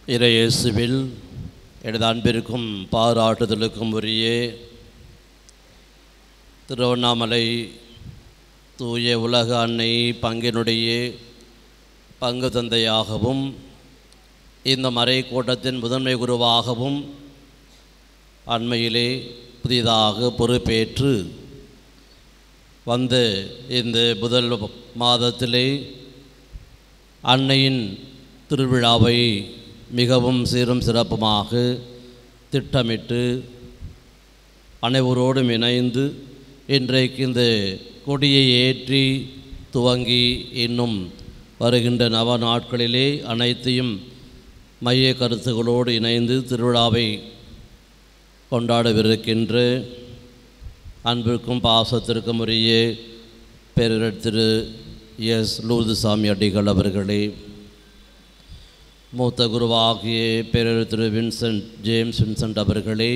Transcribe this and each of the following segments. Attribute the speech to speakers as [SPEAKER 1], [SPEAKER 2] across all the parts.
[SPEAKER 1] இறையேசுவில் எனது அன்பிற்கும் பாராட்டுதலுக்கும் உரிய திருவண்ணாமலை தூய உலக அன்னை பங்கினுடைய பங்கு தந்தையாகவும் இந்த மறைக்கூட்டத்தின் முதன்மை குருவாகவும் அண்மையிலே புதிதாக பொறுப்பேற்று வந்த இந்த முதல் மாதத்திலே அன்னையின் திருவிழாவை மிகவும் சீரும் சிறப்புமாக திட்டமிட்டு அனைவரோடும் இணைந்து இன்றைக்கு இந்த கொடியை ஏற்றி துவங்கி இன்னும் வருகின்ற நவ நாட்களிலே அனைத்தையும் மைய கருத்துகளோடு இணைந்து திருவிழாவை கொண்டாடவிருக்கின்ற அன்பிற்கும் பாசத்திற்கும் உரிய பேரர் திரு எஸ் லூர்துசாமி அடிகள் அவர்களே, மூத்த குருவாகிய பேரர் திரு ஜேம்ஸ் வின்சென்ட் அவர்களே,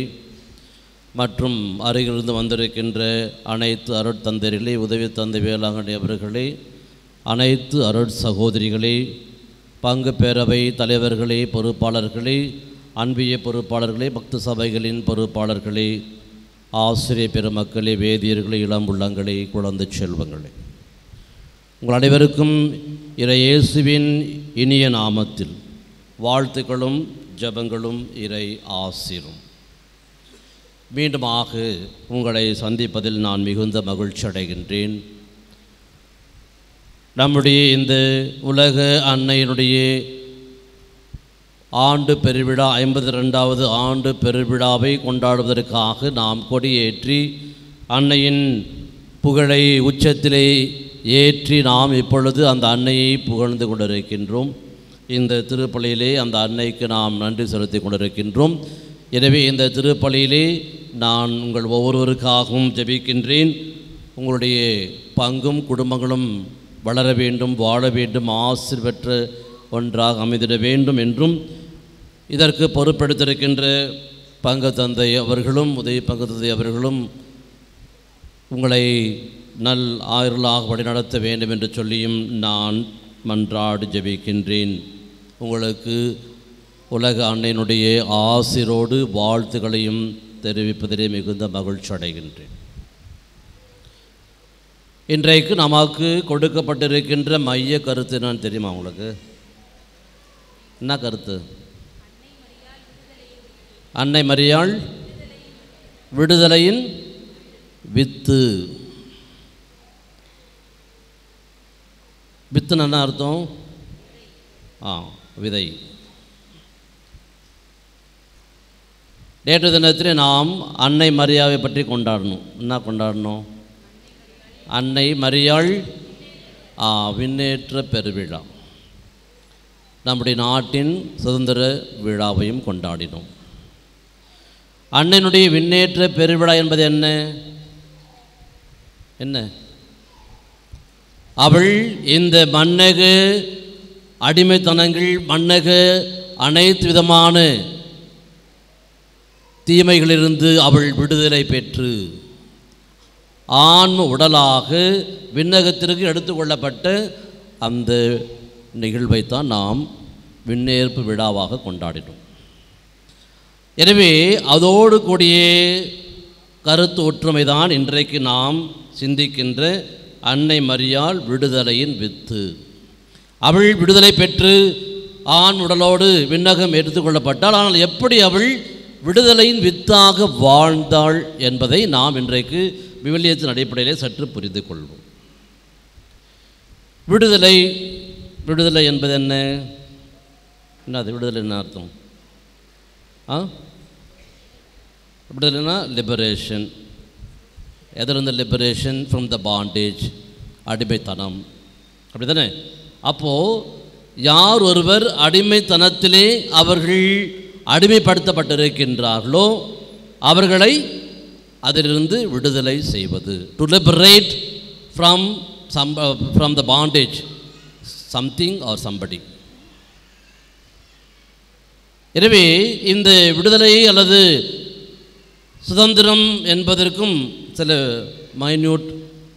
[SPEAKER 1] மற்றும் அருகிலிருந்து வந்திருக்கின்ற அனைத்து அருட்தந்தைகளே, உதவி தந்தை வேளாங்கண்ணி அவர்களே, அனைத்து அருட் சகோதரிகளே, பங்கு பேரவை தலைவர்களே, பொறுப்பாளர்களே, அன்பிய பொறுப்பாளர்களே, பக்த சபைகளின் பொறுப்பாளர்களே, ஆசிரிய பெருமக்களே, வேதியர்களே, இளம் உள்ளங்களே, குழந்தை செல்வங்களே, உங்கள் அனைவருக்கும் இறையேசுவின் இனிய நாமத்தில் வாழ்த்துக்களும் ஜெபங்களும் இறை ஆசீரும். மீண்டுமாக உங்களை சந்திப்பதில் நான் மிகுந்த மகிழ்ச்சி அடைகின்றேன். நம்முடைய இந்த உலக அன்னையினுடைய ஆண்டு பெருவிழா 52வது ஆண்டு பெருவிழாவை கொண்டாடுவதற்காக நாம் கொடியேற்றி அன்னையின் புகழை உச்சத்திலே ஏற்றி நாம் இப்பொழுது அந்த அன்னையை புகழ்ந்து கொண்டிருக்கின்றோம். இந்த திருப்பலியிலே அந்த அன்னைக்கு நாம் நன்றி செலுத்தி கொண்டிருக்கின்றோம். எனவே இந்த திருப்பலியிலே நான் உங்கள் ஒவ்வொருவருக்காகவும் ஜெபிக்கின்றேன். உங்களுடைய பங்கும் குடும்பங்களும் வளர வேண்டும், வாழ வேண்டும், ஆசீர் பெற்ற ஒன்றாக அமைந்திட வேண்டும் என்றும், இதற்கு பொறுப்பெடுத்திருக்கின்ற பங்கு தந்தை அவர்களும் உதவி பங்கு தந்தை அவர்களும் உங்களை நல் ஆயுளாக வழிநடத்த வேண்டும் என்று சொல்லியும் நான் மன்றாடி ஜெபிக்கின்றேன். உங்களுக்கு உலக அன்னையினுடைய ஆசிரோடு வாழ்த்துக்களையும் தெரிவிப்பதிலே மிகுந்த மகிழ்ச்சி அடைகின்றேன். இன்றைக்கு நமக்கு கொடுக்கப்பட்டிருக்கின்ற மைய கருத்து என்னன்னு தெரியுமா உங்களுக்கு? என்ன கருத்து? அன்னை மரியாள் விடுதலையின் வித்து. வித்துன்னு என்ன அர்த்தம்? விதை. நேற்று தினத்தில் நாம் அன்னை மரியாவை பற்றி கொண்டாடணும். என்ன கொண்டாடணும்? அன்னை மரியாள் விண்ணேற்ற பெருவிழா, நம்முடைய நாட்டின் சுதந்திர விழாவையும் கொண்டாடினோம். அன்னையினுடைய விண்ணேற்ற பெருவிழா என்பது என்ன? என்ன? அவள் இந்த மன்னக அடிமைத்தனங்கள், மன்னக அனைத்து விதமான தீமைகளிலிருந்து அவள் விடுதலை பெற்று ஆன்ம உடலாக விண்ணகத்திற்கு எடுத்துக்கொள்ளப்பட்ட அந்த நிகழ்வைத்தான் நாம் விண்ணேற்பு விழாவாக கொண்டாடினோம். எனவே அதோடு கூடிய கருத்து ஒற்றுமைதான் இன்றைக்கு நாம் சிந்திக்கின்ற அன்னை மரியாள் விடுதலையின் வித்து. அவள் விடுதலை பெற்று ஆண் உடலோடு விண்ணகம் எடுத்துக்கொள்ளப்பட்டாள். ஆனால் எப்படி அவள் விடுதலையின் வித்தாக வாழ்ந்தாள் என்பதை நாம் இன்றைக்கு விவிலியத்தின் அடிப்படையிலே சற்று புரிந்து கொள்வோம். விடுதலை விடுதலை என்பது என்ன? அது விடுதலை என்ன அர்த்தம்? விடுதலைனா லிபரேஷன். எதிலிருந்து லிபரேஷன்? ஃப்ரம் த பாண்டேஜ், அடிமைத்தனம். அப்படி தானே? அப்போது யார் ஒருவர் அடிமைத்தனத்திலே அவர்கள் அடிமைப்படுத்தப்பட்டிருக்கின்றார்களோ அவர்களை அதிலிருந்து விடுதலை செய்வது. To liberate from the bondage something R somebody. எனவே இந்த விடுதலை அல்லது சுதந்திரம் என்பதற்கும் சில மைன்யூட்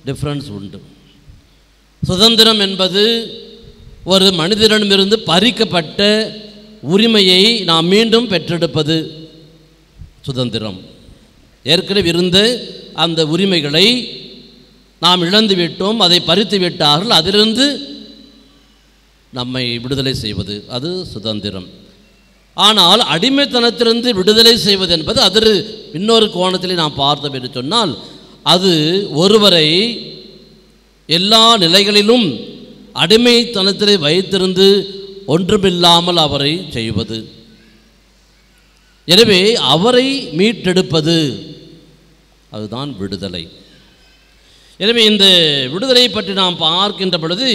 [SPEAKER 1] டிஃப்ரென்ஸ் உண்டு. சுதந்திரம் என்பது ஒரு மனிதனிடமிருந்து பறிக்கப்பட்ட உரிமையை நாம் மீண்டும் பெற்றெடுப்பது சுதந்திரம். ஏற்கனவே இருந்த அந்த உரிமைகளை நாம் இழந்து விட்டோம், அதை பறித்து விட்டார்கள். அதிலிருந்து நம்மை விடுதலை செய்வது அது சுதந்திரம். ஆனால் அடிமைத்தனத்திலிருந்து விடுதலை செய்வது என்பது அது இன்னொரு கோணத்திலே நாம் பார்த்தோம் என்று சொன்னால், அது ஒருவரை எல்லா நிலைகளிலும் அடிமைத்தனத்திலே வைத்திருந்து ஒன்றுமில்லாமல் அவரை செய்வது. எனவே அவரை மீட்டெடுப்பது அதுதான் விடுதலை. எனவே இந்த விடுதலை பற்றி நாம் பார்க்கின்ற பொழுது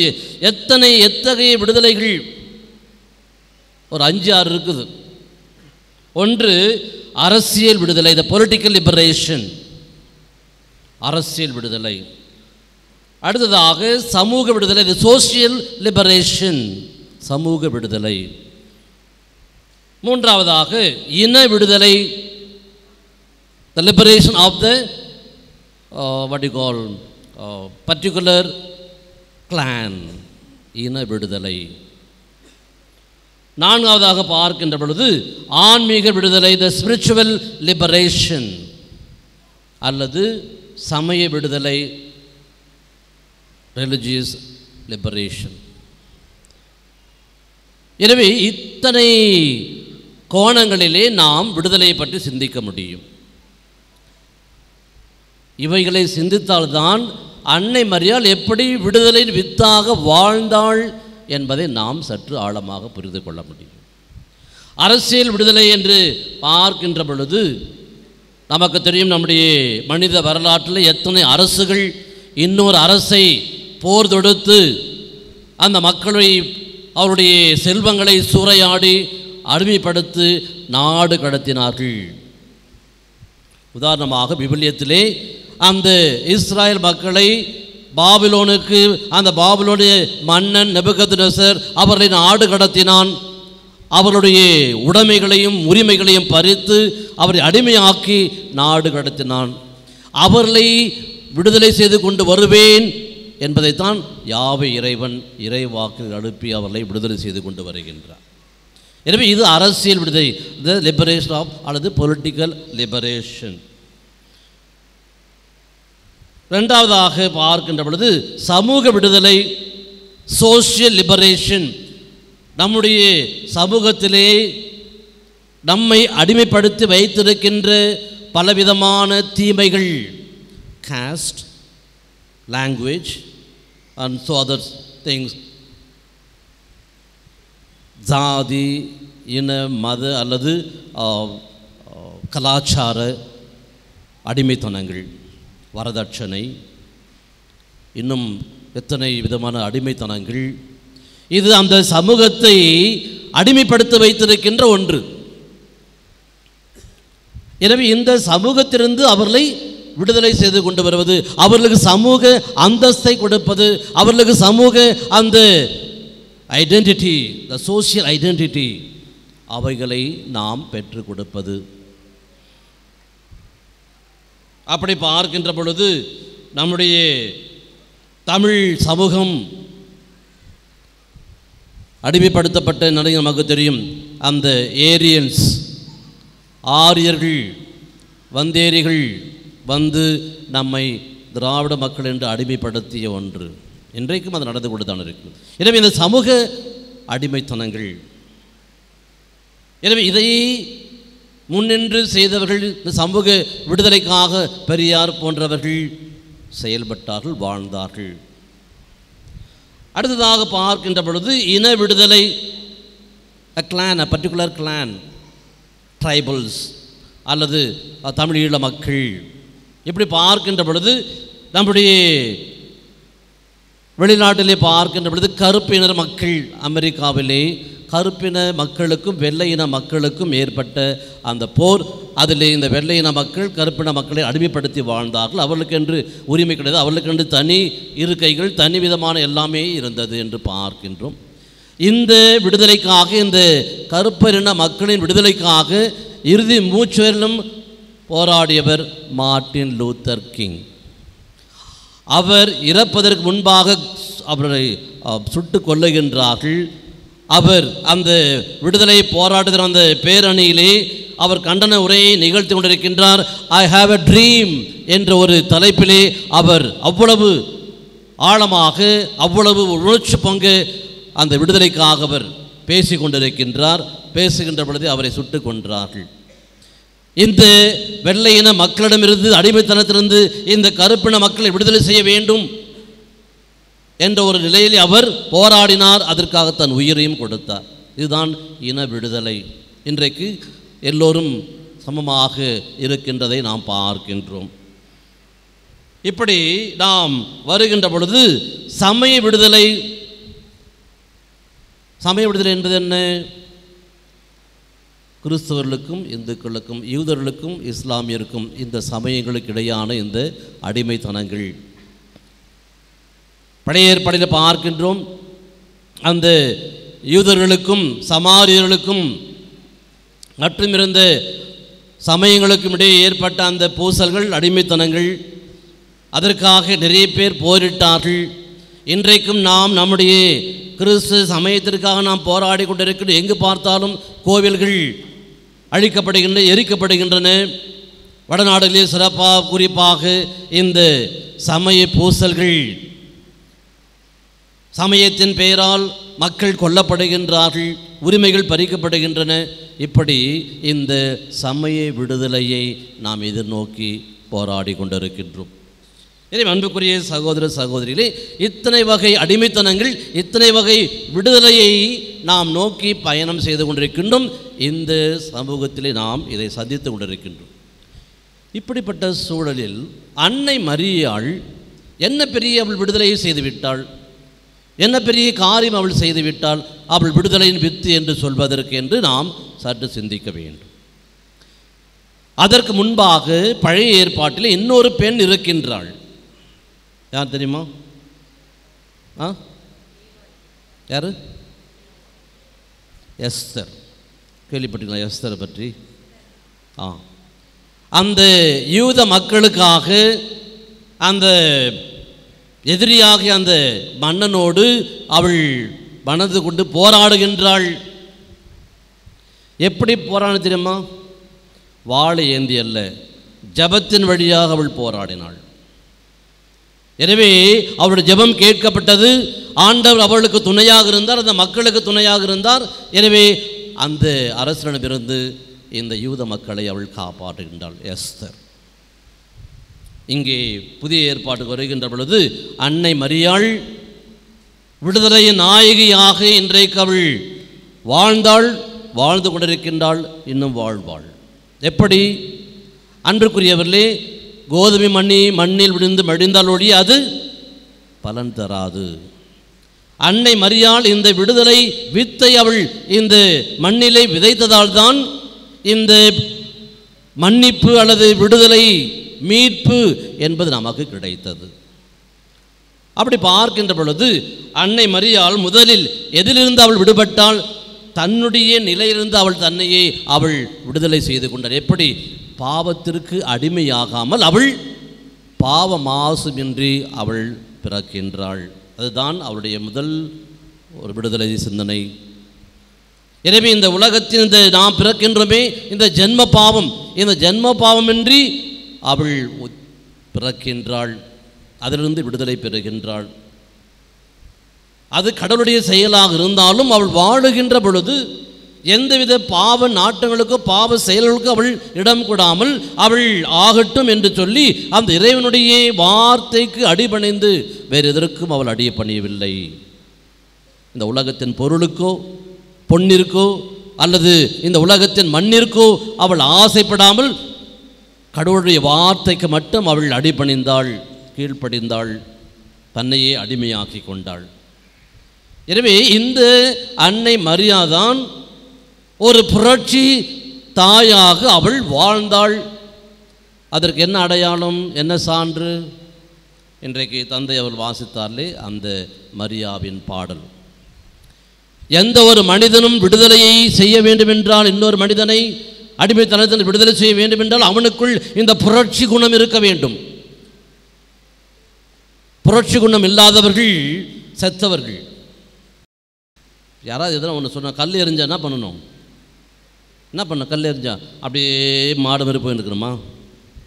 [SPEAKER 1] எத்தகைய விடுதலைகள் ஒரு 5-6 இருக்குது. ஒன்று அரசியல் விடுதலை, த பொலிட்டிக்கல் லிபரேஷன், அரசியல் விடுதலை. அடுத்ததாக சமூக விடுதலை, த சோசியல் லிபரேஷன், சமூக விடுதலை. மூன்றாவதாக இன விடுதலை, the liberation of the what you call particular clan, இன விடுதலை. நான்காவதாக பார்க்கின்ற பொழுது ஆன்மீக விடுதலை, த ஸ்பிரிச்சுவல் லிபரேஷன் அல்லது சமய விடுதலை, ரிலிஜியஸ் லிபரேஷன். எனவே இத்தனை கோணங்களிலே நாம் விடுதலையை பற்றி சிந்திக்க முடியும். இவைகளை சிந்தித்தால்தான் அன்னை மரியாள் எப்படி விடுதலையின் வித்தாக வாழ்ந்தாள் என்பதை நாம் சற்று ஆழமாக புரிந்து கொள்ள முடியும். அரசியல் விடுதலை என்று பார்க்கின்ற பொழுது நமக்கு தெரியும், நம்முடைய மனித வரலாற்றில் எத்தனை அரசுகள் இன்னொரு அரசை போர் தொடுத்து அந்த மக்களை அவருடைய செல்வங்களை சூறையாடி அடிமைப்படுத்தி நாடு கடத்தினார்கள். உதாரணமாக விவிலியத்திலே அந்த இஸ்ராயல் மக்களை பாபிலோனுக்கு அந்த பாபிலோனிய மன்னன் நேபுகாத்நேசர் அவர்களை நாடு கடத்தினான். அவருடைய உடைமைகளையும் உரிமைகளையும் பறித்து அவரை அடிமையாக்கி நாடு கடத்தினான். அவர்களை விடுதலை செய்து கொண்டு வருவேன் என்பதைத்தான் யாவே இறைவன் இறைவாக்கு அனுப்பி அவர்களை விடுதலை செய்து கொண்டு வருகின்றார். எனவே இது அரசியல் விடுதலை, த லிபரேஷன் ஆஃப் அல்லது பொலிட்டிக்கல் லிபரேஷன். இரண்டாவதாக பார்க்கின்ற பொழுது சமூக விடுதலை, சோசியல் லிபரேஷன். நம்முடைய சமூகத்திலே நம்மை அடிமைப்படுத்தி வைத்திருக்கின்ற பலவிதமான தீமைகள், caste, language and so other things, ஜாதி, இன, மத அல்லது கலாச்சார அடிமைத்தனங்கள், வரதட்சணை, இன்னும் எத்தனை விதமான அடிமைத்தனங்கள். இது அந்த சமூகத்தை அடிமைப்படுத்த வைத்திருக்கின்ற ஒன்று. எனவே இந்த சமூகத்திலிருந்து அவர்களை விடுதலை செய்து கொண்டு வருவது, அவர்களுக்கு சமூக அந்தஸ்தை கொடுப்பது, அவர்களுக்கு சமூக அந்த ஐடென்டிட்டி, த சோசியல் ஐடென்டிட்டி, அவைகளை நாம் பெற்றுக் கொடுப்பது. அப்படி பார்க்கின்ற பொழுது நம்முடைய தமிழ் சமூகம் அடிமைப்படுத்தப்பட்ட நிலையில் நமக்கு தெரியும். அந்த ஏரியன்ஸ், ஆரியர்கள், வந்தேரிகள் வந்து நம்மை திராவிட மக்கள் என்று அடிமைப்படுத்திய ஒன்று. இன்றைக்கும் அது நடந்து கொண்டு தான் இருக்கு. எனவே இந்த சமூக அடிமைத்தனங்கள், எனவே இதை முன்னின்று செய்தவர்கள், இந்த சமூக விடுதலைக்காக பெரியார் போன்றவர்கள் செயல்பட்டார்கள், வாழ்ந்தார்கள். அடுத்ததாக பார்க்கின்ற பொழுது இன விடுதலை, a clan, a particular clan, tribals அல்லது தமிழீழ மக்கள். இப்படி பார்க்கின்ற பொழுது நம்முடைய வெளிநாட்டிலே பார்க்கின்ற பொழுது கருப்பினர் மக்கள், அமெரிக்காவிலே கருப்பின மக்களுக்கும் வெள்ளையின மக்களுக்கும் ஏற்பட்ட அந்த போர், அதில் இந்த வெள்ளையின மக்கள் கருப்பின மக்களை அடிமைப்படுத்தி வாழ்ந்தார்கள். அவர்களுக்கென்று உரிமை கிடையாது, அவர்களுக்கென்று தனி இருக்கைகள், தனி விதமான எல்லாமே இருந்தது என்று பார்க்கின்றோம். இந்த விடுதலைக்காக, இந்த கருப்பரின மக்களின் விடுதலைக்காக இறுதி மூச்சுவரிலும் போராடியவர் மார்ட்டின் லூத்தர் கிங். அவர் இறப்பதற்கு முன்பாக அவரை சுட்டு கொல்லுகின்றார்கள். அவர் அந்த விடுதலை போராட்டத்தில் அந்த பேரணியிலே அவர் கண்டன உரையை நிகழ்த்தி கொண்டிருக்கின்றார். ஐ ஹாவ் எ ட்ரீம் என்ற ஒரு தலைப்பிலே அவர் அவ்வளவு ஆழமாக, அவ்வளவு உணர்ச்சி பங்கு அந்த விடுதலைக்காக அவர் பேசி கொண்டிருக்கின்றார். பேசுகின்ற பொழுது அவரை சுட்டுக் கொன்றார்கள். இந்த வெள்ளையின மக்களிடமிருந்து, அடிமைத்தனத்திலிருந்து இந்த கருப்பின மக்களை விடுதலை செய்ய வேண்டும் என்ற ஒரு நிலையில் அவர் போராடினார். அதற்காக தன் உயிரையும் கொடுத்தார். இதுதான் இன விடுதலை. இன்றைக்கு எல்லோரும் சமமாக இருக்கின்றதை நாம் பார்க்கின்றோம். இப்படி நாம் வருகின்ற பொழுது சமய விடுதலை என்பது என்ன? கிறிஸ்தவர்களுக்கும் இந்துக்களுக்கும், யூதர்களுக்கும் இஸ்லாமியருக்கும், இந்த சமயங்களுக்கு இடையான இந்த அடிமைத்தனங்கள். பழைய ஏற்பாட்டில் பார்க்கின்றோம், அந்த யூதர்களுக்கும் சமாரியர்களுக்கும் மற்றும் இருந்த சமயங்களுக்கும் இடையே ஏற்பட்ட அந்த பூசல்கள், அடிமைத்தனங்கள், அதற்காக நிறைய பேர் போரிட்டார்கள். இன்றைக்கும் நாம் நம்முடைய கிறிஸ்து சமயத்திற்காக நாம் போராடி கொண்டிருக்கிறோம். எங்கு பார்த்தாலும் கோவில்கள் அழிக்கப்படுகின்றன, எரிக்கப்படுகின்றன. வடநாடுகளில் சிறப்பாக, குறிப்பாக இந்த சமய பூசல்கள், சமயத்தின் பெயரால் மக்கள் கொல்லப்படுகின்றார்கள், உரிமைகள் பறிக்கப்படுகின்றன. இப்படி இந்த சமய விடுதலையை நாம் எதிர்நோக்கி போராடி கொண்டிருக்கின்றோம். எனவே அன்புக்குரிய சகோதர சகோதரிகளே, இத்தனை வகை அடிமைத்தனங்கள், இத்தனை வகை விடுதலையை நாம் நோக்கி பயணம் செய்து கொண்டிருக்கின்றோம். இந்த சமூகத்திலே நாம் இதை சந்தித்து கொண்டிருக்கின்றோம். இப்படிப்பட்ட சூழலில் அன்னை மரியாள் என்ன பெரிய அவள் விடுதலையை செய்துவிட்டாள், என்ன பெரிய காரியம் அவள் செய்துவிட்டாள், அவள் விடுதலையின் வித்து என்று சொல்வதற்கு என்று நாம் சற்று சிந்திக்க வேண்டும். அதற்கு முன்பாக பழைய ஏற்பாட்டில் இன்னொரு பெண் இருக்கின்றாள். யார் தெரியுமா? யாரு? எஸ்தர். கேள்விப்பட்டீங்களா எஸ்தரை பற்றி? அந்த யூத மக்களுக்காக அந்த எதிரியாகிய அந்த மன்னனோடு அவள் மனது கொண்டு போராடுகின்றாள். எப்படி போராட தெரியுமா? வாளை ஏந்தி அல்ல, ஜபத்தின் வழியாக அவள் போராடினாள். எனவே அவளுடைய ஜெபம் கேட்கப்பட்டது. ஆண்டவர் அவளுக்கு துணையாக இருந்தார், அந்த மக்களுக்கு துணையாக இருந்தார். எனவே அந்த அரசனிடமிருந்து இந்த யூத மக்களை அவள் காப்பாற்றுகின்றாள் எஸ்தர். இங்கே புதிய ஏற்பாட்டுக்கு வருகின்ற பொழுது அன்னை மரியாள் விடுதலையின் நாயகியாக இன்றைக்கு அவள் வாழ்ந்தாள், வாழ்ந்து கொண்டிருக்கின்றாள், இன்னும் வாழ்வாள். எப்படி? அன்றுக்குரியவர்களே, கோதுமை மண்ணில் விழுந்து மடிந்தால் ஒழிய அது பலன் தராது. அன்னை மரியாள் இந்த விடுதலை வித்தை அவள் இந்த மண்ணிலே விதைத்ததால் தான் இந்த மன்னிப்பு அல்லது விடுதலை, மீட்பு என்பது நமக்கு கிடைத்தது. அப்படி பார்க்கின்ற பொழுது அன்னை மரியாள் முதலில் எதிலிருந்து அவள் விடுபட்டாள்? தன்னுடைய நிலையிலிருந்து அவள் தன்னையே அவள் விடுதலை செய்து கொண்டாள். எப்படி? பாவத்திற்கு அடிமையாகாமல் அவள் பாவ மாசுமின்றி அவள் பிறக்கின்றாள். அதுதான் அவளுடைய முதல் ஒரு விடுதலை சிந்தனை. எனவே இந்த உலகத்தில் இந்த நாம் பிறக்கின்றோமே, இந்த ஜென்ம பாவம், இந்த ஜென்ம பாவமின்றி அவள் பிறக்கின்றாள், அதிலிருந்து விடுதலை பெறுகின்றாள். அது கடவுளுடைய செயலாக இருந்தாலும் அவள் வாழுகின்ற பொழுது எந்தவித பாவ நாட்டங்களுக்கோ பாவ செயல்களுக்கோ அவள் இடம் கொடாமல் அவள் ஆகட்டும் என்று சொல்லி அந்த இறைவனுடைய வார்த்தைக்கு அடிபணிந்து வேறு எதற்கும் அவள் அடிய பணியவில்லை. இந்த உலகத்தின் பொருளுக்கோ பொன்னிற்கோ அல்லது இந்த உலகத்தின் மண்ணிற்கோ அவள் ஆசைப்படாமல் கடவுளுடைய வார்த்தைக்கு மட்டும் அவள் அடிபணிந்தாள், கீழ்ப்படிந்தாள், தன்னையே அடிமையாக்கி கொண்டாள். எனவே இந்த அன்னை மரியாதான் ஒரு புரட்சி தாயாக அவள் வாழ்ந்தாள். அதற்கு என்ன அடையாளம், என்ன சான்று? இன்றைக்கு தந்தை அவள் வாசித்தாலே அந்த மரியாவின் பாடல். எந்த ஒரு மனிதனும் விடுதலையை செய்ய வேண்டுமென்றால், இன்னொரு மனிதனை அடிமைத்தனத்தில் விடுதலை செய்ய வேண்டுமென்றால் அவனுக்குள் இந்த புரட்சி குணம் இருக்க வேண்டும். புரட்சி குணம் இல்லாதவர்கள் செத்தவர்கள். யாராவது எதனா ஒன்று சொன்னால் கல் எறிஞ்சா என்ன பண்ணணும்? என்ன பண்ண? கல் எறிஞ்சா அப்படியே மாடு மாதிரி போயின்னு இருக்கணுமா?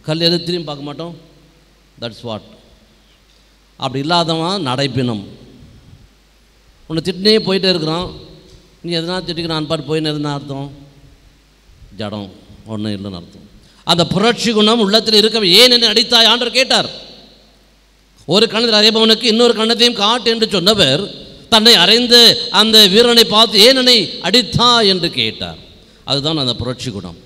[SPEAKER 1] கல் எறிஞ்சு திரும்பி பார்க்க மாட்டோம். That's what. அப்படி இல்லாதவன் நடைப்பினம். உன்னை திட்டினே போயிட்டே இருக்கிறான், நீ எதனா திட்டிக்கிறான் அன்பாட்டு போயின்னு இருந்தால் அர்த்தம் ஜடம் ஒன்றும் இல்லைன்னு அர்த்தம். அந்த புரட்சி குணம் உள்ளத்தில் இருக்க ஏன் என்ன அடித்தாய் ஆண்டவர் கேட்டார். ஒரு கண்ணத்தில் அறைபவனுக்கு இன்னொரு கண்ணத்தையும் காட்டு என்று சொன்னவர் தன்னை அறைந்த அந்த வீரனை பார்த்து ஏன் என்னை அடித்தா என்று கேட்டார். அதுதான் அந்த புரட்சி குணம்.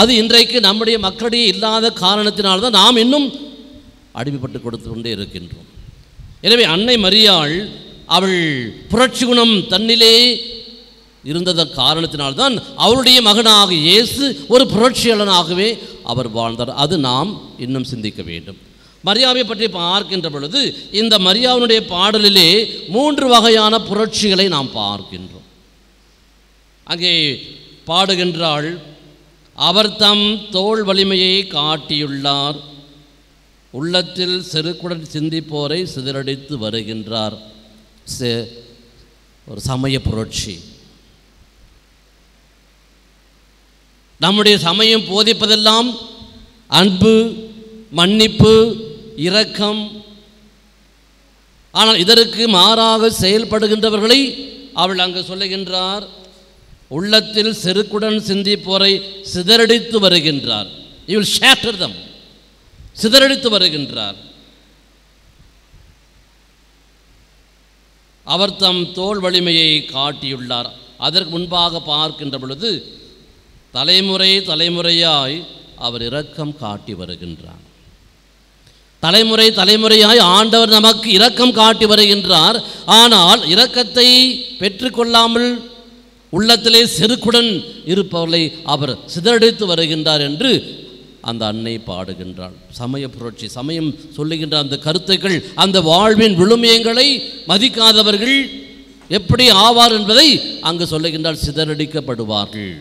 [SPEAKER 1] அது இன்றைக்கு நம்முடைய மக்களிடையே இல்லாத காரணத்தினால்தான் நாம் இன்னும் அடிமைப்பட்டு கொடுத்து கொண்டே இருக்கின்றோம். எனவே அன்னை மரியாள் அவள் புரட்சி குணம் தன்னிலே இருந்ததன் காரணத்தினால்தான் அவருடைய மகனாக இயேசு ஒரு புரட்சியாளனாகவே அவர் வாழ்ந்தார். அது நாம் இன்னும் சிந்திக்க வேண்டும். மரியாவை பற்றி பார்க்கின்ற பொழுது இந்த மரியாவினுடைய பாடலிலே 3 வகையான புரட்சிகளை நாம் பார்க்கின்றோம். அங்கே பாடுகின்றாள், அவர் தம் தோள் வலிமையை காட்டியுள்ளார், உள்ளத்தில் செருக்குடன் சிந்திப்போரை சிதறடித்து வருகின்றார். ஒரு சமய புரட்சி. நம்முடைய சமயம் போதிப்பதெல்லாம் அன்பு, மன்னிப்பு, இரக்கம். ஆனால் இதற்கு மாறாக செயல்படுகின்றவர்களை அவள் அங்கு சொல்லுகின்றார், உள்ளத்தில் செருக்குடன் சிந்திப்போரை சிதறடித்து வருகின்றார். You will shatter them. சிதறடித்து வருகின்றார். அவர் தம் தோள் வலிமையை காட்டியுள்ளார். அதற்கு முன்பாக பார்க்கின்ற பொழுது தலைமுறை தலைமுறையாய் அவர் இரக்கம் காட்டி வருகின்றார். தலைமுறை தலைமுறையாய் ஆண்டவர் நமக்கு இரக்கம் காட்டி வருகின்றார். ஆனால் இரக்கத்தை பெற்றுக்கொள்ளாமல் உள்ளத்திலே செருக்குடன் இருப்பவர்களை அவர் சிதறடித்து வருகின்றார் என்று அந்த அன்னை பாடுகின்றாள். சமய புரட்சி, சமயம் சொல்லுகின்ற அந்த கருத்துக்கள், அந்த வாழ்வின் விழுமியங்களை மதிக்காதவர்கள் எப்படி ஆவார் என்பதை அங்கு சொல்லுகின்றால் சிதறடிக்கப்படுவார்கள்.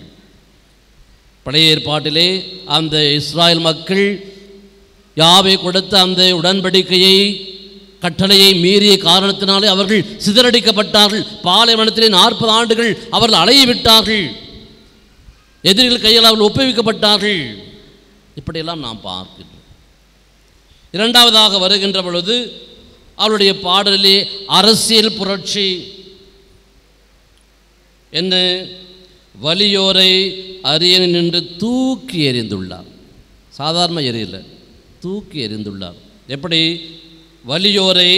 [SPEAKER 1] பழைய ஏற்பாட்டிலே அந்த இஸ்ராயல் மக்கள் யாவே கொடுத்த அந்த உடன்படிக்கையை கட்டளையை மீறிய காரணத்தினாலே அவர்கள் சிதறடிக்கப்பட்டார்கள். பாலைவனத்திலே 40 ஆண்டுகள் அவர்கள் அலைய விட்டார்கள். எதிரிகள் கையில் அவர்கள் ஒப்புவிக்கப்பட்டார்கள். இப்படியெல்லாம் நாம் பார்க்கின்றோம். இரண்டாவதாக வருகின்ற பொழுது அவருடைய பாடலிலே அரசியல் புரட்சி என்ன? வலியோரை அரியணை நின்று தூக்கி எறிந்துள்ளார். சாதாரண எரியல, தூக்கி எறிந்துள்ளார். எப்படி? வலியோரை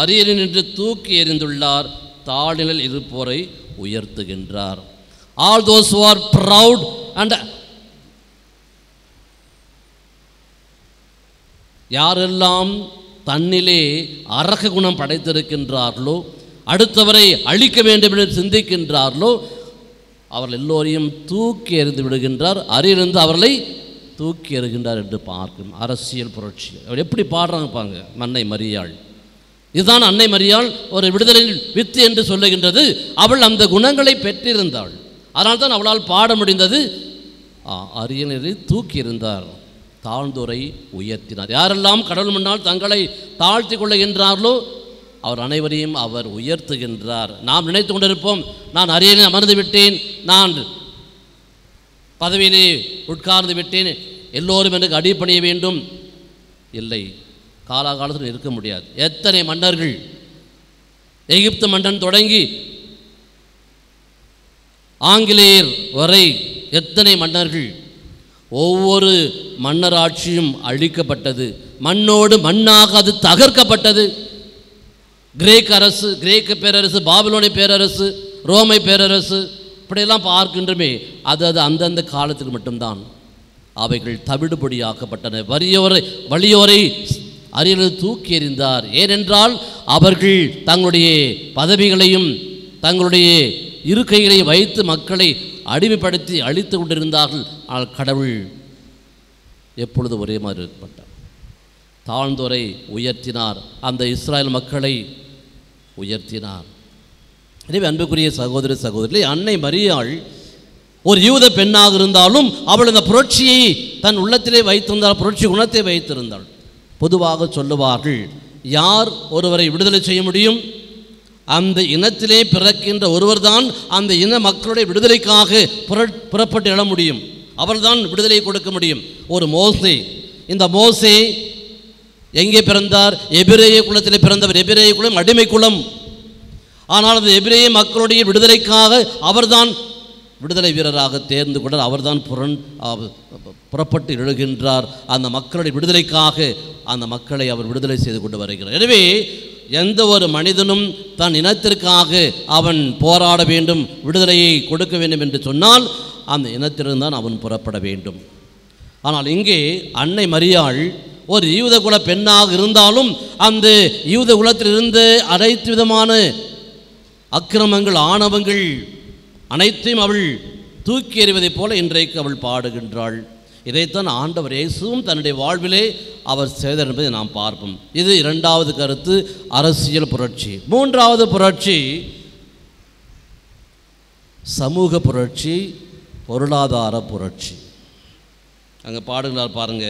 [SPEAKER 1] அரியணை நின்று தூக்கி எறிந்துள்ளார், தாழ்நிலையில் இருப்போரை உயர்த்துகின்றார். All those who are proud and யாரெல்லாம் தன்னிலே அரக குணம் படைத்திருக்கின்றார்களோ, அடுத்தவரை அழிக்க வேண்டும் என்று சிந்திக்கின்றார்களோ, அவர்கள் எல்லோரையும் தூக்கி எறிந்து விடுகின்றார். அரியணிலிருந்து அவர்களை தூக்கி எறிகின்றார் என்று பார்க்கணும். அரசியல் புரட்சி அவர் எப்படி பாடுறாங்க பாங்க அன்னை மரியாள். இதுதான் அன்னை மரியாள் ஒரு விடுதலை வித்து என்று சொல்லுகின்றது. அவள் அந்த குணங்களை பெற்றிருந்தாள். அதனால்தான் அவளால் பாட முடிந்தது. அரியணை தூக்கி இருந்தார், தாழ்ந்தோரை உயர்த்தினார். யாரெல்லாம் கடவுள் முன்னால் தங்களை தாழ்த்தி கொள்ளுகின்றார்களோ அவர் அனைவரையும் அவர் உயர்த்துகின்றார். நாம் நினைத்து கொண்டிருப்போம், நான் அரியணை அமர்ந்து விட்டேன், நான் பதவியிலே உட்கார்ந்து விட்டேன், எல்லோரும் எனக்கு அடிபணிய வேண்டும். இல்லை, காலாகாலத்தில் இருக்க முடியாது. எத்தனை மன்னர்கள், எகிப்து மன்னன் தொடங்கி ஆங்கிலேயர் வரை எத்தனை மன்னர்கள், ஒவ்வொரு மன்னராட்சியும் அழிக்கப்பட்டது. மண்ணோடு மண்ணாக அது தகர்க்கப்பட்டது. கிரேக்க அரசு, கிரேக்க பேரரசு, பாபிலோனிய பேரரசு, ரோமை பேரரசு, இப்படியெல்லாம் பார்க்கின்றமே, அது அந்தந்த காலத்துக்கு மட்டும்தான் அவைகள் தவிடுபடியாக்கப்பட்டன. வலியோரை அரியணையில் தூக்கி எறிந்தார். ஏனென்றால் அவர்கள் தங்களுடைய பதவிகளையும் தங்களுடைய இருக்கைகளையும் வைத்து மக்களை அடிமைப்படுத்தி அழித்து கொண்டிருந்தார்கள். ஆனால் கடவுள் எப்பொழுது ஒரே மாதிரி இருக்கப்பட்டார். தாழ்ந்தோரை உயர்த்தினார், அந்த இஸ்ராயல் மக்களை உயர்த்தினார். எனவே அன்புக்குரிய சகோதர சகோதரி, அன்னை மரியாள் ஒரு யூத பெண்ணாக இருந்தாலும் அவள் இந்த புரட்சியை தன் உள்ளத்திலே வைத்திருந்தாள், புரட்சி குணத்தை வைத்திருந்தாள். பொதுவாக சொல்லுவார்கள், யார் ஒருவரை விடுதலை செய்ய முடியும்? அந்த இனத்திலே பிறக்கின்ற ஒருவர்தான் அந்த இன மக்களுடைய விடுதலைக்காக புறப்பட்டு எழ முடியும். அவர்தான் விடுதலை கொடுக்க முடியும். ஒரு மோசே, இந்த மோசே எங்கே பிறந்தார்? எபிரேய குலத்தில் பிறந்தவர். எபிரேய குலம் அடிமை குலம். ஆனால் அந்த எபிரேய மக்களுடைய விடுதலைக்காக அவர்தான் விடுதலை வீரராக தேர்ந்து கொண்டார். அவர்தான் புறப்பட்டு எழுகின்றார். அந்த மக்களுடைய விடுதலைக்காக அந்த மக்களை அவர் விடுதலை செய்து கொண்டு வருகிறார். எனவே எந்த ஒரு மனிதனும் தன் இனத்திற்காக அவன் போராட வேண்டும், விடுதலையை கொடுக்க வேண்டும் என்று சொன்னால் அந்த இனத்திலிருந்தான் அவன் புறப்பட வேண்டும். ஆனால் இங்கே அன்னை மரியாள் ஒரு யூத குல பெண்ணாக இருந்தாலும் அந்த யூத குலத்திலிருந்து அனைத்து விதமான அக்கிரமங்கள், ஆணவங்கள் அனைத்தையும் அவள் தூக்கி எறிவதைப் போல இன்றைக்கு அவள் பாடுகின்றாள். இதைத்தான் ஆண்டவர் இயேசுவும் தன்னுடைய வாழ்விலே அவர் செய்தார் என்பதை நாம் பார்ப்போம். இது இரண்டாவது கருத்து, அரசியல் புரட்சி. மூன்றாவது புரட்சி சமூக புரட்சி, பொருளாதார புரட்சி. அங்கே பாடுகிறார் பாருங்க,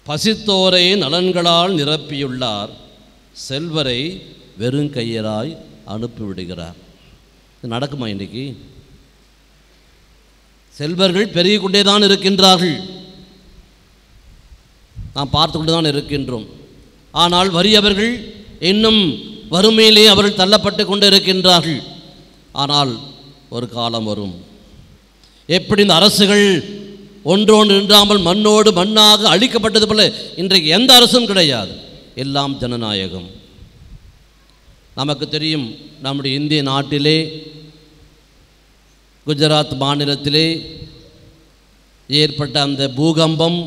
[SPEAKER 1] பசித்தோரை நலன்களால் நிரப்பியுள்ளார், செல்வரை வெறுங்கையராய் அனுப்பிவிடுகிறார். இது நடக்குமா? இன்றைக்கு செல்வர்கள் பெருகிக் கொண்டே தான் இருக்கின்றார்கள், நாம் பார்த்து கொண்டு தான் இருக்கின்றோம். ஆனால் வறியவர்கள் இன்னும் வறுமையிலே அவர்கள் தள்ளப்பட்டு கொண்டு இருக்கின்றார்கள். ஆனால் ஒரு காலம் வரும், எப்படி இந்த அரசுகள் ஒன்றோடு நின்றாமல் மண்ணோடு மண்ணாக அழிக்கப்பட்டது போல இன்றைக்கு எந்த அரசும் கிடையாது, எல்லாம் ஜனநாயகம். நமக்கு தெரியும், நம்முடைய இந்திய நாட்டிலே குஜராத் மாநிலத்திலே ஏற்பட்ட அந்த பூகம்பம்,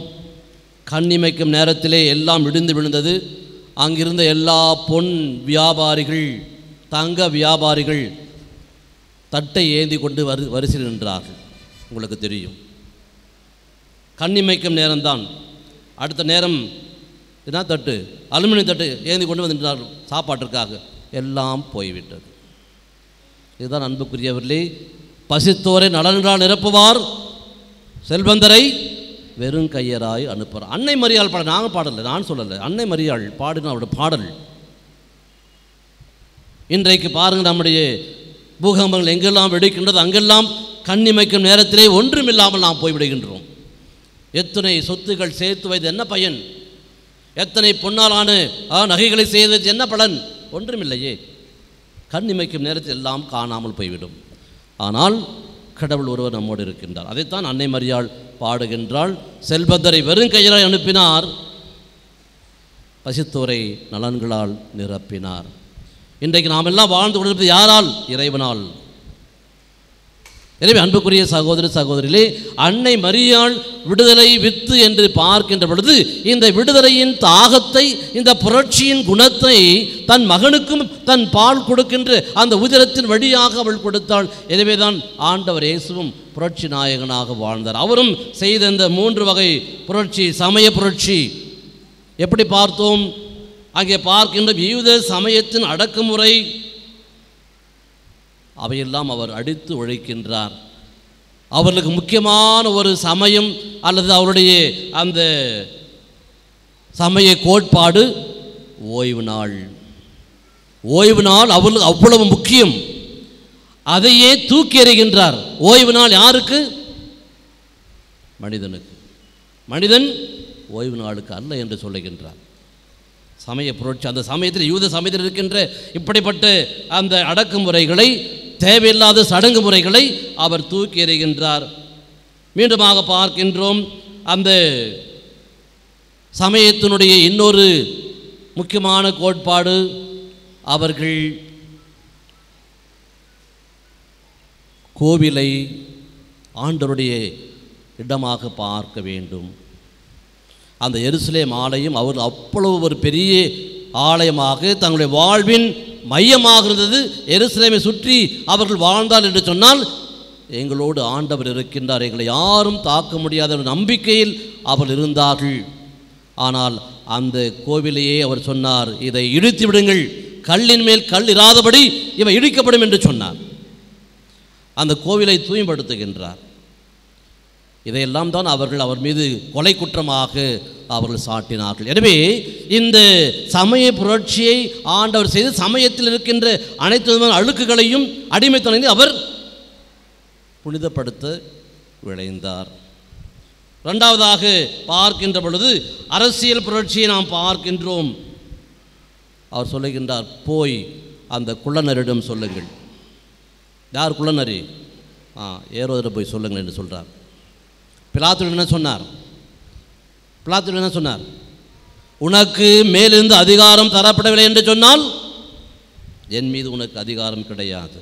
[SPEAKER 1] கண்ணிமைக்கும் நேரத்திலே எல்லாம் இடிந்து விழுந்தது. அங்கிருந்த எல்லா பொன் வியாபாரிகள், தங்க வியாபாரிகள் தட்டை ஏந்தி கொண்டு வரிசையில் நின்றார்கள். உங்களுக்கு தெரியும், கண்ணிமைக்கும் நேரம்தான். அடுத்த நேரம் என்ன தட்டு, அலுமினியம் தட்டு ஏந்தி கொண்டு வந்து நின்றார்கள் சாப்பாட்டிற்காக. எல்லாம் போய்விட்டது. இதுதான் அன்புக்குரியவர்களே, பசித்தோரை நலன்களால் நிரப்புவார், செல்வந்தரை வெறும் கையராய் அனுப்புவார். அன்னை மரியாள் பாடல், நாங்கள் பாடலை, நான் சொல்லலை, அன்னை மரியாள் பாடின அவருடைய பாடல். இன்றைக்கு பாருங்கள், நம்முடைய பூகம்பங்கள் எங்கெல்லாம் வெடிக்கின்றது அங்கெல்லாம் கண்ணிமைக்கும் நேரத்திலே ஒன்றுமில்லாமல் நாம் போய்விடுகின்றோம். எத்தனை சொத்துக்கள் சேர்த்து வைத்து என்ன பயன்? எத்தனை பொன்னாலான நகைகளை செய்து என்ன பலன்? ஒன்றுமில்லையே. கண்ணிமைக்கும் நேரத்தில் எல்லாம் காணாமல் போய்விடும். ஆனால் கடவுள் ஒருவர் நம்மோடு இருக்கின்றார். அதைத்தான் அன்னை மரியாள் பாடுகின்றாள். செல்வந்தரை வெறும் கையராய் அனுப்பினார், பசித்தோரை நலன்களால் நிரப்பினார். இன்றைக்கு நாம் எல்லாம் வாழ்ந்து கொண்டிருப்பது யாரால்? இறைவனால். எனவே அன்புக்குரிய சகோதர சகோதரிகளே, அன்னை மரியாள் விடுதலை வித்து என்று பார்க்கின்ற பொழுது இந்த விடுதலையின் தாகத்தை, இந்த புரட்சியின் குணத்தை தன் மகனுக்கும் தன் பால் கொடுக்கின்ற அந்த உதிரத்தின் வழியாக அவள் கொடுத்தாள். எனவே தான் ஆண்டவர் இயேசுவும் புரட்சி நாயகனாக வாழ்ந்தார். அவரும் செய்த இந்த 3 வகை புரட்சி, சமய புரட்சி எப்படி பார்த்தோம்? அங்கே பார்க்கின்ற யூத சமயத்தின் அடக்குமுறை, அவையெல்லாம் அவர் அடித்து உழைக்கின்றார். அவர்களுக்கு முக்கியமான ஒரு சமயம் அல்லது அவருடைய அந்த சமய கோட்பாடு ஓய்வு நாள். ஓய்வு நாள் அவர்களுக்கு அவ்வளவு முக்கியம். அதையே தூக்கி எறிகின்றார். ஓய்வு நாள் யாருக்கு? மனிதனுக்கு. மனிதன் ஓய்வு நாளுக்கு அல்ல என்று சொல்லுகின்றார். சமய புரட்சி, அந்த சமயத்தில் யூத சமயத்தில் இருக்கின்ற இப்படிப்பட்ட அந்த அடக்குமுறைகளை, தேவையில்லாத சடங்கு முறைகளை அவர் தூக்கி எறிகின்றார். மீண்டுமாக பார்க்கின்றோம், அந்த சமயத்தினுடைய இன்னொரு முக்கியமான கோட்பாடு, அவர்கள் கோவிலை ஆண்டவருடைய இடமாக பார்க்க வேண்டும். அந்த எருசலேம் ஆலயம் அவர் அவ்வளவு ஒரு பெரிய ஆலயமாக தங்களுடைய வாழ்வின் மையமாக இருந்தது. எருசலேமை சுற்றி அவர்கள் வாழ்ந்தார் என்று சொன்னால் எங்களோடு ஆண்டவர் இருக்கின்றார், எங்களை யாரும் தாக்க முடியாத ஒரு நம்பிக்கையில் அவர்கள் இருந்தார்கள். ஆனால் அந்த கோவிலையே அவர் சொன்னார், இதை இடித்து விடுங்கள், கல்லின் மேல் கல் இராதபடி இவை இடிக்கப்படும் என்று சொன்னார். அந்த கோவிலை தூய்மைப்படுத்துகின்றார். இதையெல்லாம் தான் அவர்கள் அவர் மீது கொலை குற்றமாக அவர்கள் சாட்டினார்கள். எனவே இந்த சமய புரட்சியை ஆண்டவர் செய்து சமயத்தில் இருக்கின்ற அனைத்து விதமான அழுக்குகளையும் அடிமைத்தனத்தை அவர் புனிதப்படுத்த விளைந்தார். இரண்டாவதாக பார்க்கின்ற பொழுது அரசியல் புரட்சியை நாம் பார்க்கின்றோம். அவர் சொல்லுகின்றார், போய் அந்த குள்ளநரிடம் சொல்லுங்கள். யார் குள்ளநரி? ஏரோதிடம் போய் சொல்லுங்கள் என்று சொல்கிறார். பிலாத்துவிடம் என்ன சொன்னார்? பிலாத்துவிடம் என்ன சொன்னார்? உனக்கு மேலிருந்து அதிகாரம் தரப்படவில்லை என்று சொன்னால் என் மீது உனக்கு அதிகாரம் கிடையாது.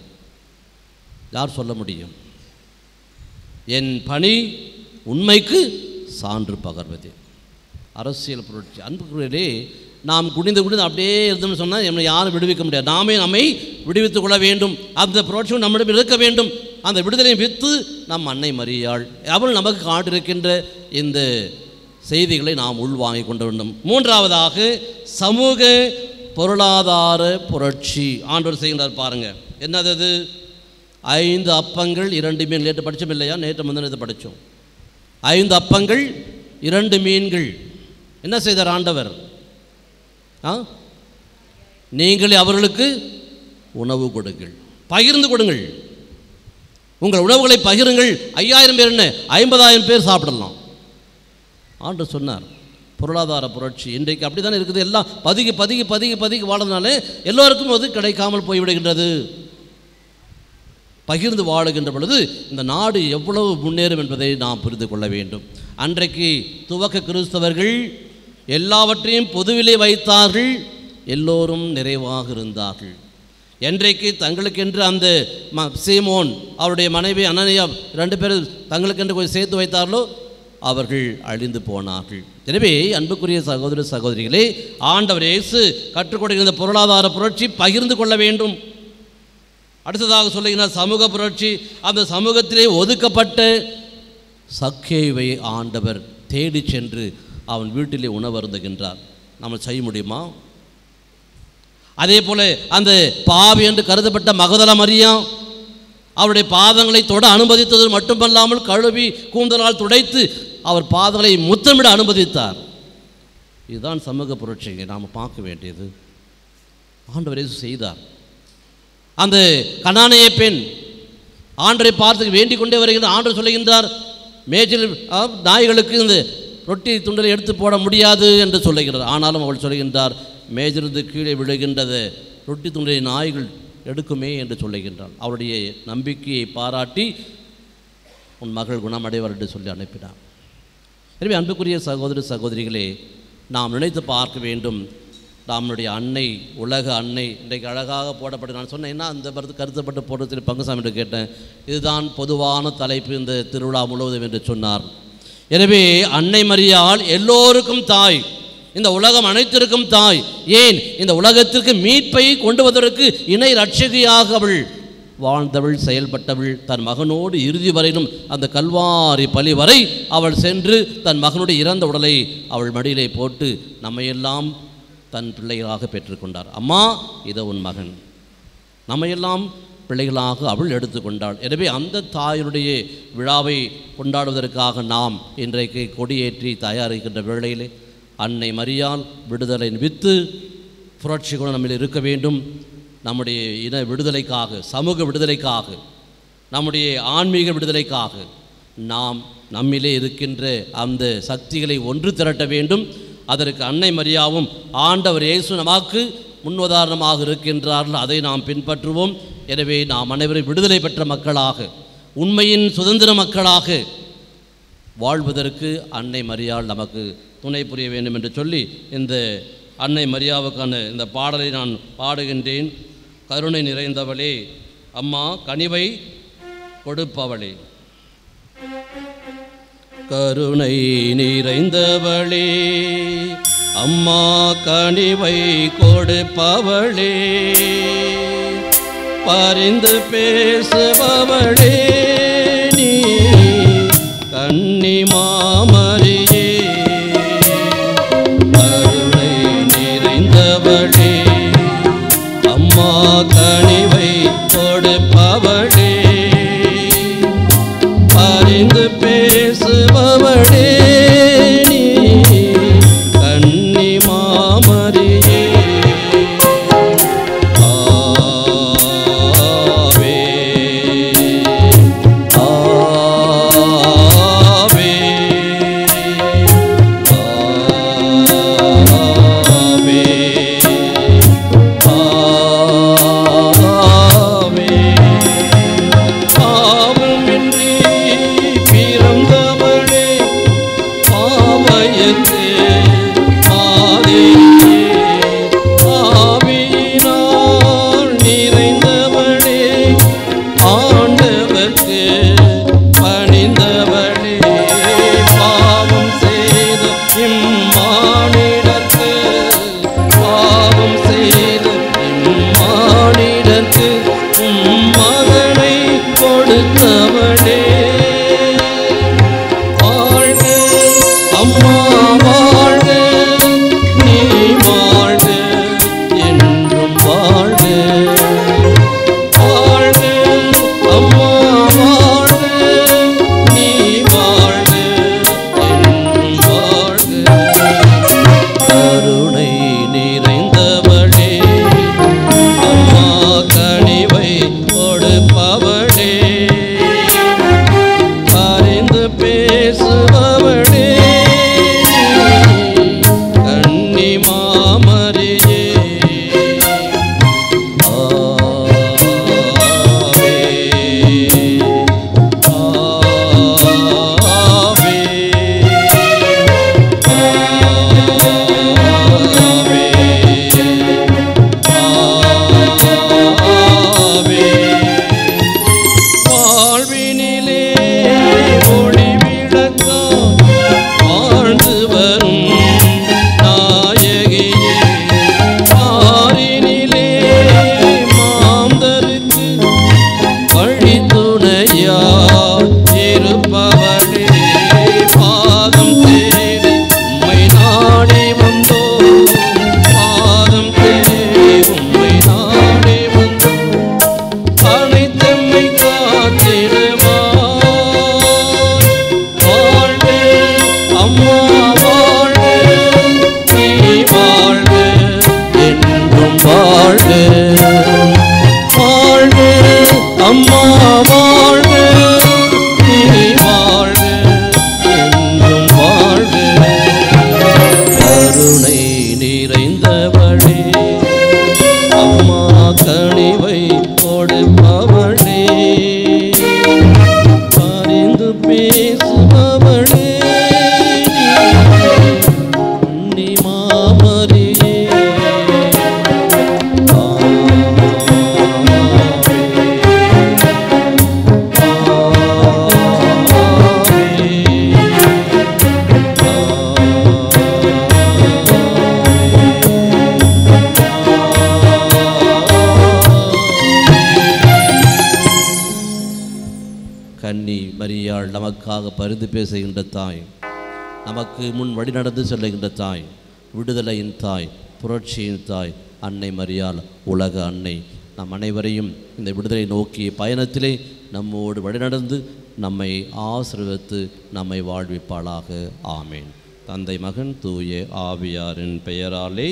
[SPEAKER 1] யார் சொல்ல முடியும்? என் பணி உண்மைக்கு சான்று பகர்வது. அரசியல் புரட்சி. அன்புக்குரியவர்களே, நாம் குனிந்து அப்படியே இருந்தோம்னு சொன்னால் நம்மளை யாரும் விடுவிக்க முடியாது. நாமே நம்மை விடுவித்துக் கொள்ள வேண்டும். அந்த புரட்சியும் நம்மிடம் இருக்க வேண்டும். அந்த விடுதலையை விற்று நம் அன்னை மரியாள் அவள் நமக்கு காட்டிருக்கின்ற இந்த செய்திகளை நாம் உள்வாங்கி கொண்டு வேண்டும். மூன்றாவதாக சமூக பொருளாதார புரட்சி ஆண்டவர் செய்கின்றார். பாருங்கள், என்னது அது? 5 அப்பங்கள் 2 மீன். நேற்று படித்தோம் இல்லையா? நேற்று முந்தினத்தை படித்தோம். 5 அப்பங்கள் 2 மீன்கள். என்ன செய்தார் ஆண்டவர்? நீங்களே அவர்களுக்கு உணவு கொடுங்கள், பகிர்ந்து கொடுங்கள். உங்கள் உணவுகளை பகிருங்கள். 5000 பேர் என்ன 50,000 பேர் சாப்பிடலாம். ஆண்டவர் சொன்னார். பொருளாதார புரட்சி இன்றைக்கு அப்படி தானே இருக்குது. எல்லாம் பதுக்கி பதுக்கி பதுக்கி பதுக்கி வாழ்றதுனால எல்லோருக்கும் அது கிடைக்காமல் போய்விடுகின்றது. பகிர்ந்து வாழுகின்ற பொழுது இந்த நாடு எவ்வளவு முன்னேறும் என்பதை நாம் புரிந்து கொள்ள வேண்டும். அன்றைக்கு துவக்க கிறிஸ்தவர்கள் எல்லாவற்றையும் பொதுவிலே வைத்தார்கள். எல்லோரும் நிறைவாக இருந்தார்கள். என்றைக்கு தங்களுக்கென்று அந்த சீமோன் அவருடைய மனைவி அனனியா 2 பேர் தங்களுக்கென்று கொஞ்சம் சேர்த்து வைத்தார்களோ அவர்கள் அழிந்து போனார்கள். எனவே அன்புக்குரிய சகோதர சகோதரிகளே, ஆண்டவர் இயேசு கற்றுக் கொடுக்கிற பொருளாதார புரட்சி பகிர்ந்து கொள்ள வேண்டும். அடுத்ததாக சொல்லுகிறார் சமூக புரட்சி. அந்த சமூகத்திலே ஒதுக்கப்பட்ட சக்கேயுவை ஆண்டவர் தேடி சென்று அவன் வீட்டிலே உணவருந்துகின்றார். நம்ம செய்ய முடியுமா? அதே போல அந்த பாவி என்று கருதப்பட்ட மகதல மரியா அவருடைய பாதங்களை தொட அனுமதித்தது மட்டுமல்லாமல் கழுவி கூந்தலால் துடைத்து அவர் பாதங்களை முத்தமிட அனுமதித்தார். இதுதான் சமூக புரட்சியை நாம் பார்க்க வேண்டியது. ஆண்டவர் இயேசு செய்தார். அந்த கனானிய பெண் ஆண்டவரை பார்த்து வேண்டிக் கொண்டே வருகின்ற ஆண்டவர் சொல்லுகின்றார், மேஜில் நாய்களுக்கு இந்த ரொட்டி துண்டலை எடுத்து போட முடியாது என்று சொல்லுகிறார். ஆனாலும் அவள் சொல்லுகின்றார், மேஜிலிருந்து கீழே விழுகின்றது ரொட்டி துண்டலை நாய்கள் எடுக்குமே என்று சொல்லுகின்றார். அவருடைய நம்பிக்கையை பாராட்டி உன் மகள் குணமடைவார் என்று சொல்லி அனுப்பினார். எனவே அன்புக்குரிய சகோதர சகோதரிகளே, நாம் நினைத்து பார்க்க வேண்டும். நம்முடைய அன்னை, உலக அன்னை இன்றைக்கு அழகாக போடப்பட்டு, நான் சொன்னேன் என்ன அந்த கருத்தப்பட்டு போடுறதுக்கு பங்குசாமி என்று கேட்டேன். இதுதான் பொதுவான தலைப்பு இந்த திருவிழா முழுவதும் என்று சொன்னார். எனவே அன்னை மரியாள் எல்லோருக்கும் தாய், இந்த உலகம் அனைத்திற்கும் தாய். ஏன் இந்த உலகத்திற்கு மீட்பை கொண்டு வந்ததற்கு இணை ரட்சகியாக அவள் வாழ்ந்தவள், செயல்பட்டவள். தன் மகனோடு இறுதி வரையிலும் அந்த கல்வாரி பலி வரை அவள் சென்று தன் மகனுடைய இறந்த உடலை அவள் மடியிலே போட்டு நம்மையெல்லாம் தன் பிள்ளைகளாக பெற்றுக்கொண்டார். அம்மா, இதோ உன் மகன். நம்மையெல்லாம் பிள்ளைகளாக அவள் எடுத்துக்கொண்டாள். எனவே அந்த தாயினுடைய விழாவை கொண்டாடுவதற்காக நாம் இன்றைக்கு கொடியேற்றி தயாரிக்கின்ற வேளையிலே அன்னை மரியாள் விடுதலின் வித்து புரட்சி கூட நம்மில் இருக்க வேண்டும். நம்முடைய இன விடுதலைக்காக, சமூக விடுதலைக்காக, நம்முடைய ஆன்மீக விடுதலைக்காக நாம் நம்மிலே இருக்கின்ற அந்த சக்திகளை ஒன்று திரட்ட வேண்டும். அதற்கு அன்னை மரியாவும் ஆண்டவர் இயேசு நமக்கு முன்னுதாரணமாக இருக்கின்றார்கள். அதை நாம் பின்பற்றுவோம். எனவே நாம் அனைவரும் விடுதலை பெற்ற மக்களாக, உண்மையின் சுதந்திர மக்களாக வாழ்வதற்கு அன்னை மரியாள் நமக்கு துணை புரிய வேண்டும் என்று சொல்லி இந்த அன்னை மரியாவுக்கான இந்த பாடலை நான் பாடுகின்றேன். கருணை நிறைந்தவளே அம்மா, கனிவை கொடுப்பவளே. கருணை நிறைந்தவளே அம்மா, கனிவை கொடுப்பவளே. பரிந்து பேசுபவளே நீ கன்னி மாமரியே. கருணை நிறைந்தவளே அம்மா, கனிவை கொடுப்பவளே. பரிந்து பேசு பிறந்தவளே நீ கன்னி மாமரியே.
[SPEAKER 2] கன்னி மரியாள் நமக்காக பரிந்து பேசுகின்ற தாய், நமக்கு முன் வழி நடந்து செல்லுகின்ற தாய், விடுதலையின் தாய், புரட்சியின் தாய் அன்னை மரியாள் உலக அன்னை. நம் அனைவரையும் இந்த விடுதலை நோக்கிய பயணத்திலே நம்மோடு வழிநடந்து நம்மை ஆசீர்வதித்து நம்மை வாழ்விப்பாளாக. ஆமேன். தந்தை மகன் தூய ஆவியாரின் பெயராலே